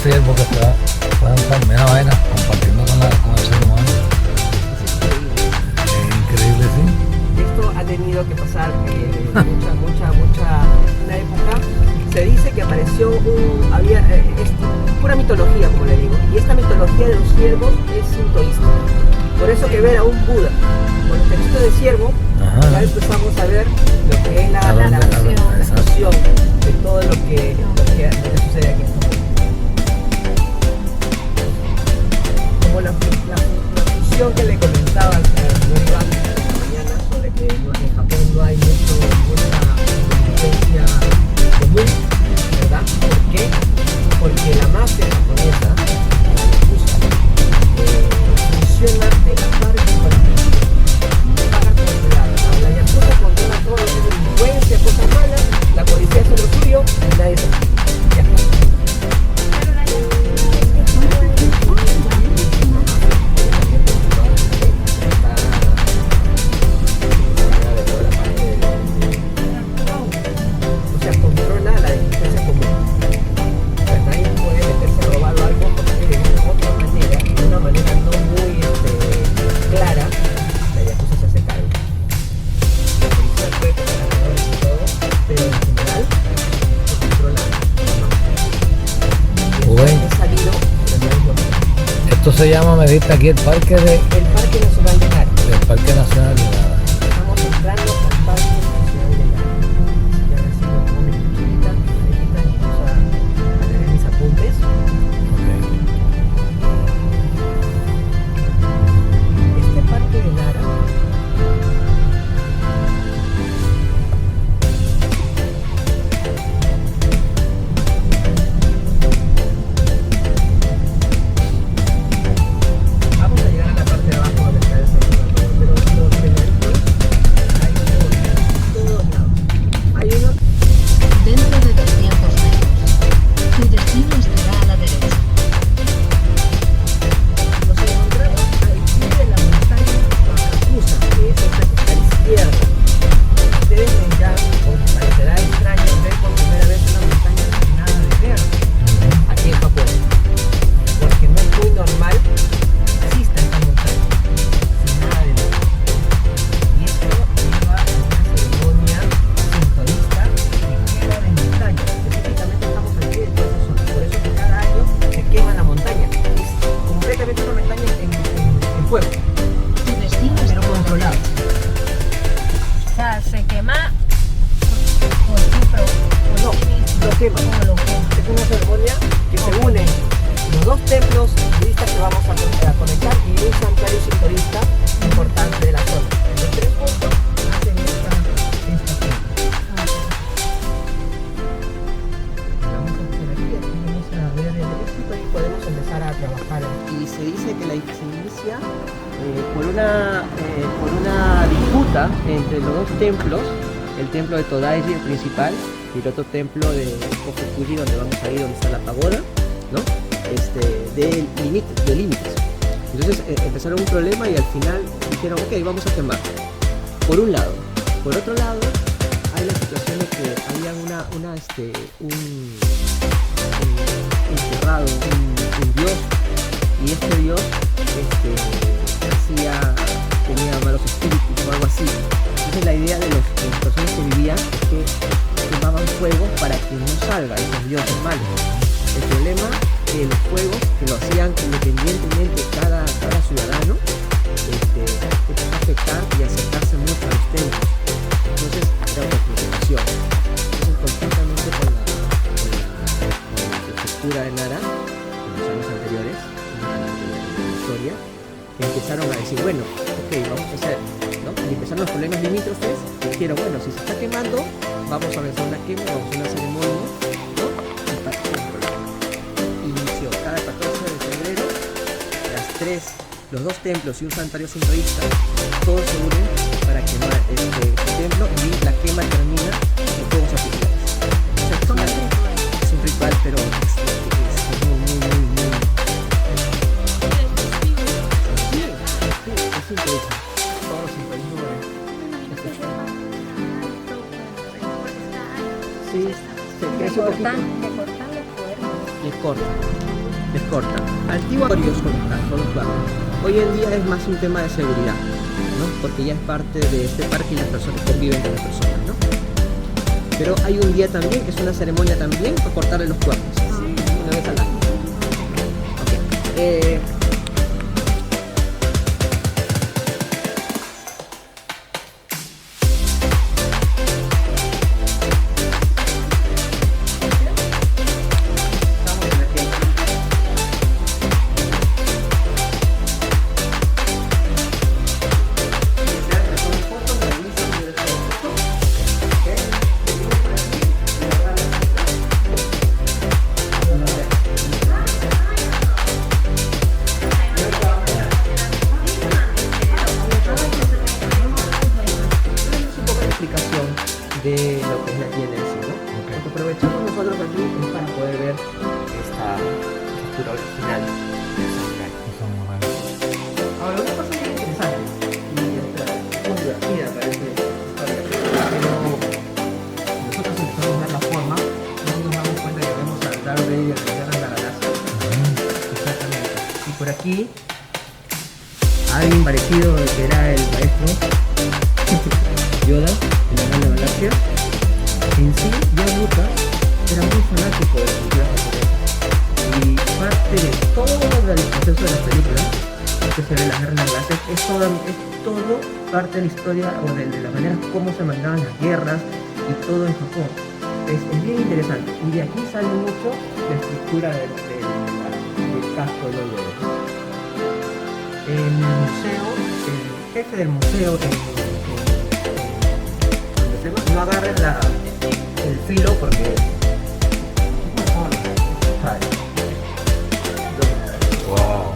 ciervos que puedan estar, mira vaina, compartiendo con el ser humano. Es increíble, sí. Esto ha tenido que pasar una época. Se dice que apareció es pura mitología, como le digo, y esta mitología de los ciervos es sintoísta. Por eso que ver a un Buda con el texto de ciervo, ya empezamos a ver lo que es la fusión de todo lo que sucede aquí. Como la fusión que le comentaba al señor Iván esta mañana sobre que en Japón no hay mucha inteligencia común, ¿verdad? ¿Por qué? Porque la mafia japonesa, la yakuza, funciona de la parte paga controlada. La yakuza controla todo lo que es delincuencia, cosas malas, la policía hace lo suyo y nadie se fija. Ya está. Esto se llama, me viste aquí, el Parque Nacional de Lara. El Parque Nacional de Lara. Estamos entrando al Parque Nacional de Lara. Ya recibo como mi cuchillita, a leer mis apuntes. Este Parque de Lara por una disputa entre los dos templos, el templo de Todaiji, el principal, y el otro templo de Kofukuji, donde vamos a ir, donde está la pagoda, ¿no? De límites. Entonces empezaron un problema y al final dijeron, ok, vamos a quemar. Por un lado. Por otro lado, hay la situación de que había enterrado un dios, y este dios tenía malos espíritus o algo así. Entonces la idea de las personas que vivían es que quemaban fuego para que no salgan esos dioses malos. El problema es que los fuegos, que lo hacían independientemente cada ciudadano, empezó a afectar y acercarse mucho a los templos. Entonces era una preocupación. Entonces, conjuntamente con la prefectura de Nara, en los años anteriores, en la historia, empezaron a decir, bueno, ok, vamos a hacer, ¿no? Y empezaron los problemas limítrofes, y dijeron, bueno, si se está quemando, vamos a hacer una quema, vamos a hacer una ceremonia, ¿no? Y para controlar. Inició cada 14 de febrero, los dos templos y un santuario sintoísta, todos se unen para quemar este templo, y la quema termina en fuegos artificiales. O sea, es un ritual, pero es muy sintoísta. Todo sintoísmo sí, se crece un poquito. Le cortan los cuernos. Le corta. les cortan. Antiguos con los cuartos. Hoy en día es más un tema de seguridad, ¿no? Porque ya es parte de este parque y las personas conviven con las personas, ¿no? Pero hay un día también, que es una ceremonia también, para cortarle los cuernos. Una vez al año. Okay. De lo que es la tienda en sí, ¿no? Okay. Lo que aprovechamos nosotros aquí es para poder ver esta estructura original del samurai. Ahora, una cosa muy interesante y muy divertida parece pero nosotros empezamos a ver la forma y nos damos cuenta que vemos al Darth Vader de Guerra de la Galaxia. Exactamente. Y por aquí alguien parecido que era el maestro Yoda en la Gran Galaxia. En sí, George Lucas era muy fanático de la cultura japonesa y parte de todo el proceso de las películas que se ve en la Guerra de las Galaxias es todo parte de la historia o de la manera como se manejaban las guerras y todo en Japón. Es bien interesante y de aquí sale mucho la estructura del casco de los dedos. En el museo, el jefe del museo no agarres el filo porque Wow.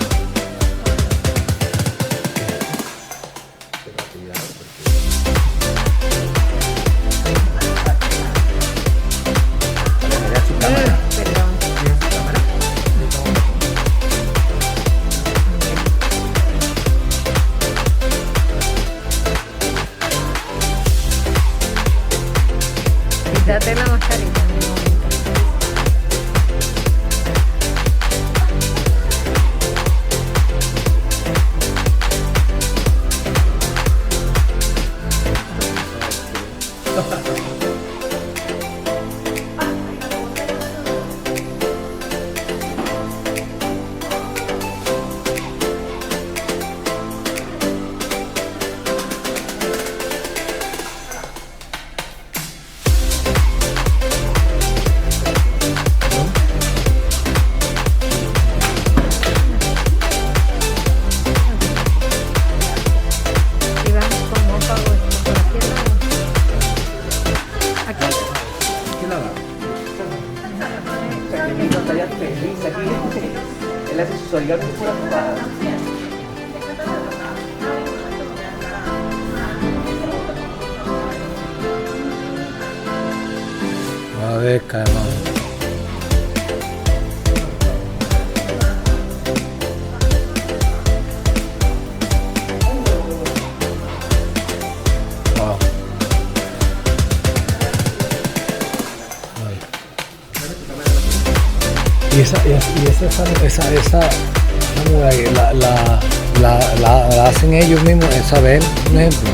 Quítate la mascarilla en un momento. Y vamos como pago esto por aquí al lado. Aquí. ¿Qué la va? Aquí no estaría feliz aquí. Él hace sus origamis por la jugada. Una vez caemos. Wow. Y esa samurai, la hacen ellos mismos, esa vez, un ejemplo.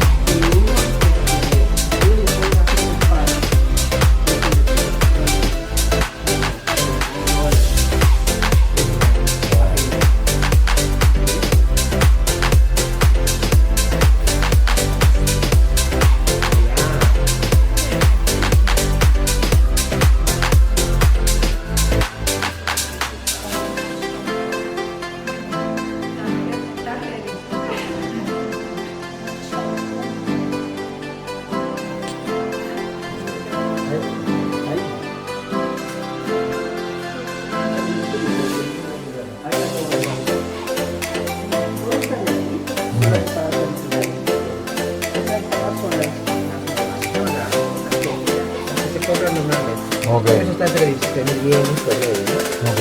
Ok. Eso está entre 17.000 yenes por medio, ¿no? Ok.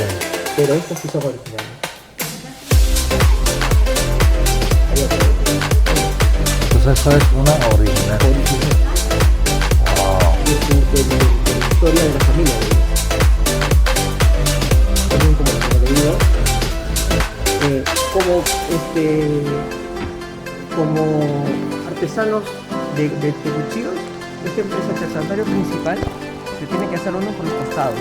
Pero estos sí son originales. Entonces eso es una original. Wow. Y es de la historia de la familia. También como le digo, como artesanos de cuchillos, esta empresa, el santuario principal, se tiene que hacer uno por los costados,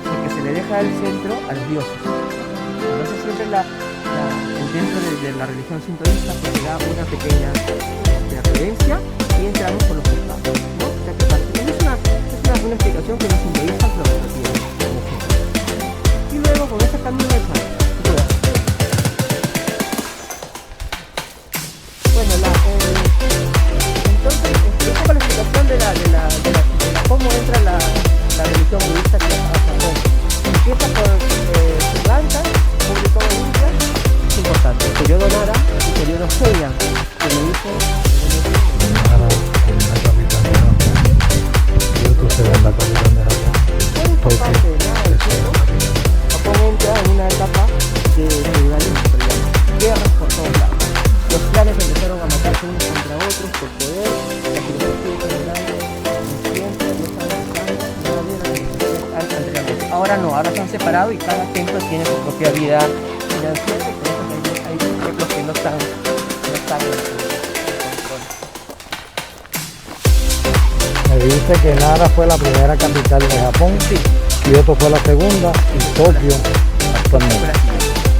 porque se le deja el centro a los dioses. Entonces siempre dentro de la religión sintoísta pues le da una pequeña referencia y entramos por los costados, ¿no? O sea que una explicación que los sintoístas lo tienen. Y luego con ese camino de sal. Bueno, entonces, esta es la explicación de cómo entra la religión budista aquí a Japón. Empieza por Sri Lanka, público de India, es importante. El periodo Nara y el periodo Heian, que me dice... Nara, la capital de Japón. Kioto será la capital de Japón. Por esta parte de Nara y Kioto, Japón entra en una etapa de feudalismo, guerras por todos lados. Los clanes empezaron a matarse unos contra otros por poder, la filosofía general, la ciencia, no están anteriormente. Ahora no, ahora se han separado y cada templo tiene su propia vida financiera y por eso hay templos que no están en control. Me dice que Nara fue la primera capital de Japón, Sí. Kioto fue la segunda y Tokio actualmente.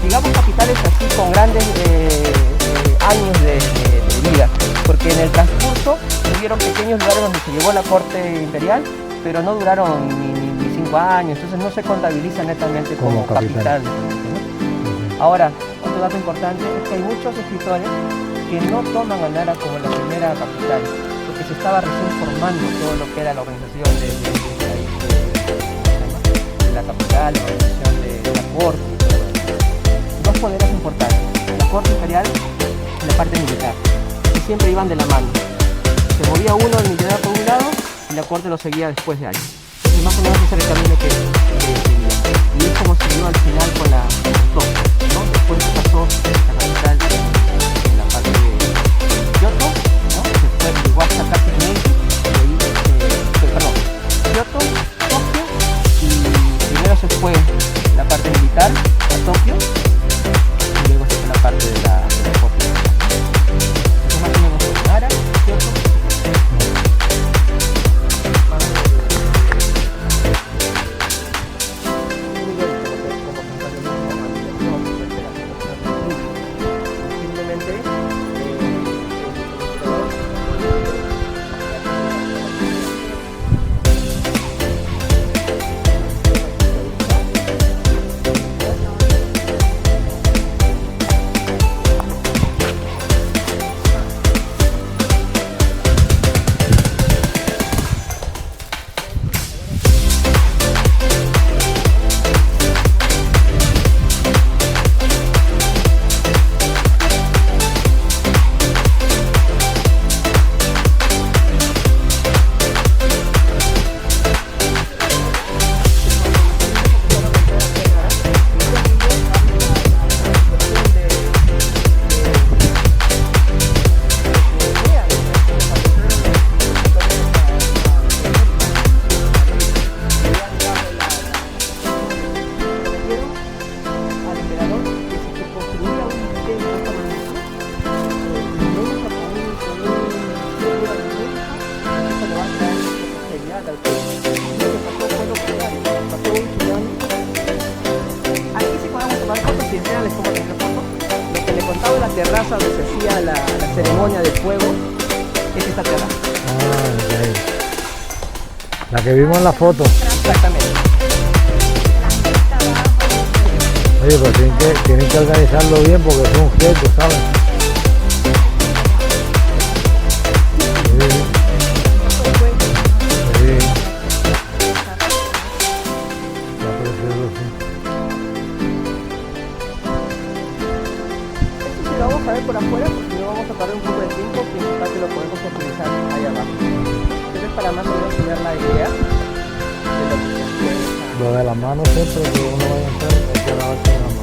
Digamos capitales así con grandes años de vida, porque en el transcurso tuvieron pequeños lugares donde se llevó la corte imperial, pero no duraron ni 5 años, entonces no se contabiliza netamente como capital. ¿No? Ahora, otro dato importante es que hay muchos escritores que no toman a Nara como la primera capital, porque se estaba recién formando todo lo que era la organización de la capital, la organización de la corte. Dos poderes importantes, la corte imperial y la parte militar, que siempre iban de la mano. Se movía uno, el militar por un lado, y la corte lo seguía después de años. Entonces más o menos ese era el camino que seguía. Y es como se dio al final con la Tokio, ¿no? Después se pasó la capital en la parte de Kioto, ¿no? Se fue Iwasaka Meiji, Kioto, Tokio, y primero se fue la parte militar a Tokio, y luego se fue la parte de la corte. Eso más o menos Nara, Kioto. Simplemente terraza donde se hacía la ceremonia del fuego es esta terraza. Ok. La que vimos en la foto. Exactamente. Oye, pues tienen que organizarlo bien porque es un objeto, ¿sabes? Vamos a ver por afuera porque no vamos a perder un poco de tiempo, principal que lo podemos utilizar ahí abajo. Entonces para más o menos tener la idea de lo que se hace. Lo de las manos siempre que uno vaya a entrar hay que lavarse las manos.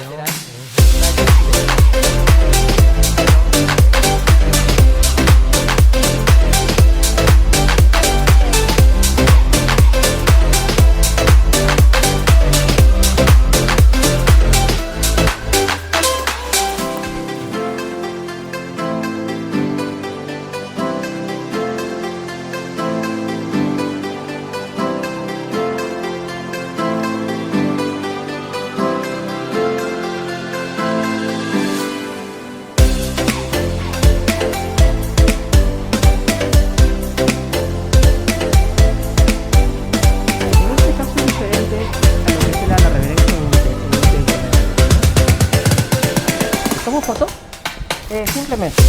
En este caso es diferente a lo que se le da la reverencia en un templo. ¿Tomo foto? Simplemente.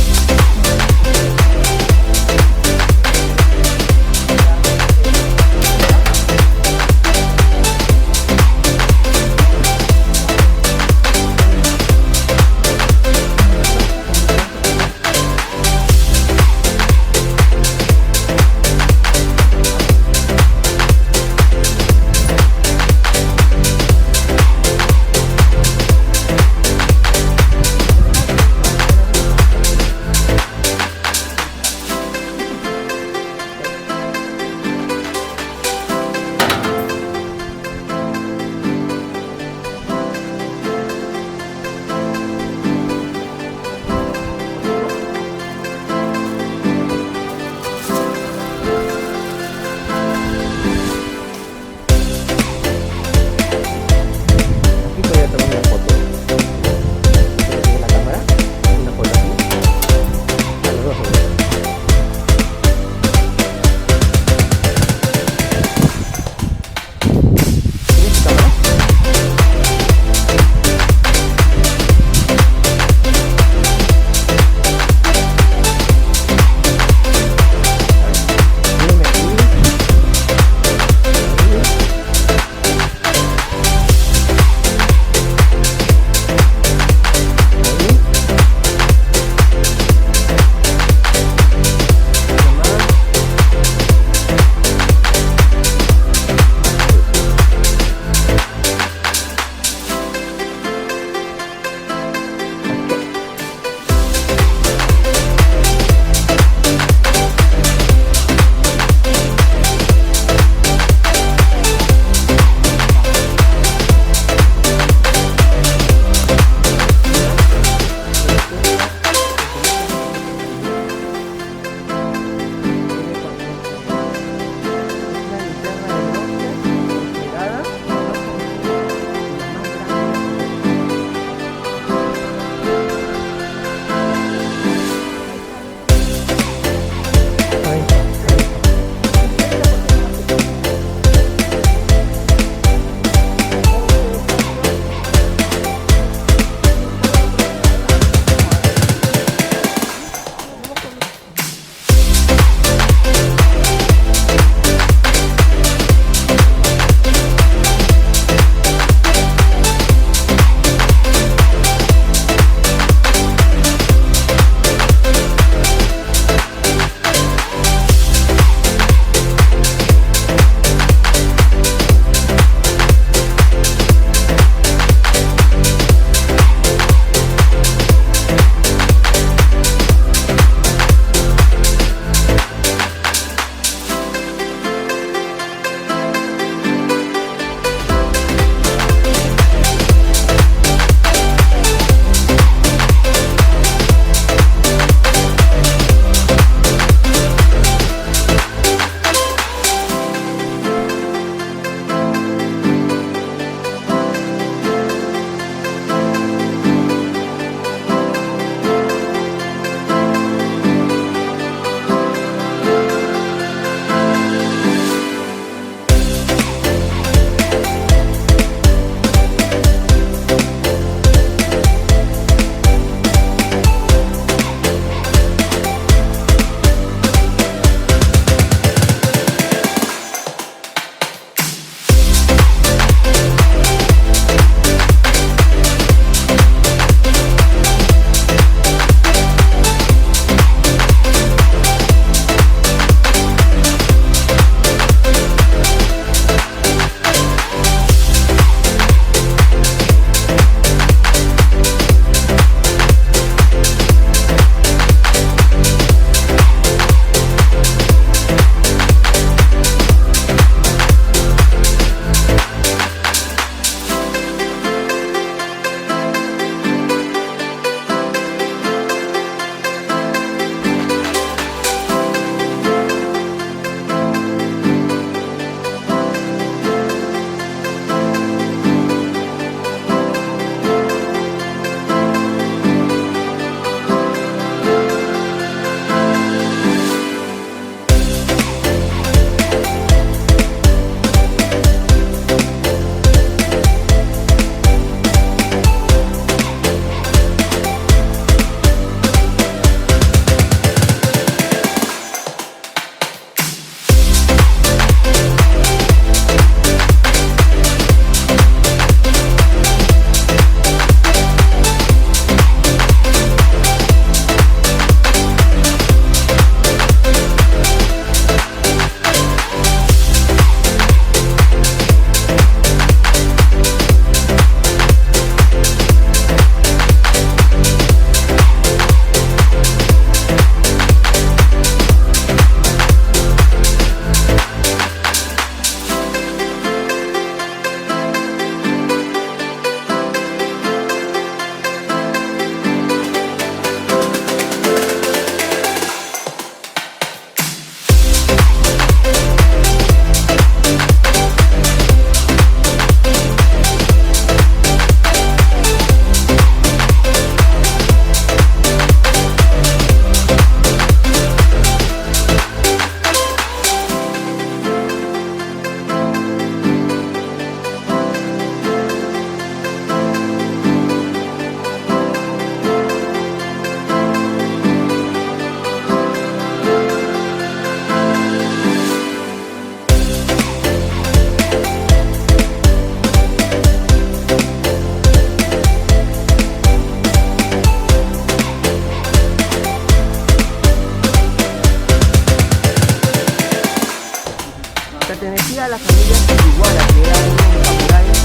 las familias Fujiwara, que eran unos samuráis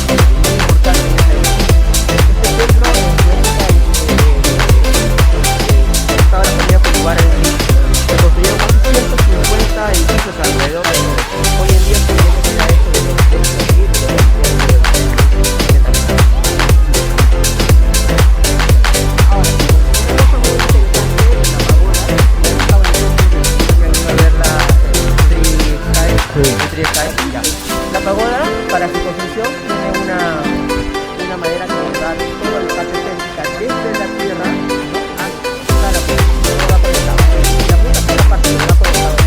muy importantes en esa época. Este templo, en su época, estaba la familia Fujiwara en sí, se construyeron casi 150 edificios alrededor de todo. Hoy en día se ve que queda esto de los templos aquí, pero ahora, una cosa muy interesante de la pagoda, ya estaba en el que han ido a ver la Tree Sky, ya. La pagoda, para su construcción, tiene una madera que va toda la parte céntrica desde la tierra, ¿no?, hasta la punta, todo va conectado. La punta por la parte que va conectado.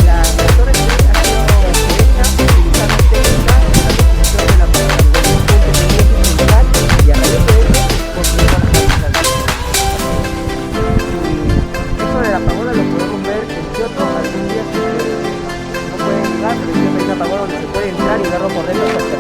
La torre ha sido hecha utilizando técnicas de la construcción de la pagoda, desde un punto que es central, y a raíz de eso construyeron las partes y eso de la pagoda lo podemos ver en Kioto algún día, si no pueden llegar, pero siempre hay una pagoda donde se puede entrar y verlo por dentro.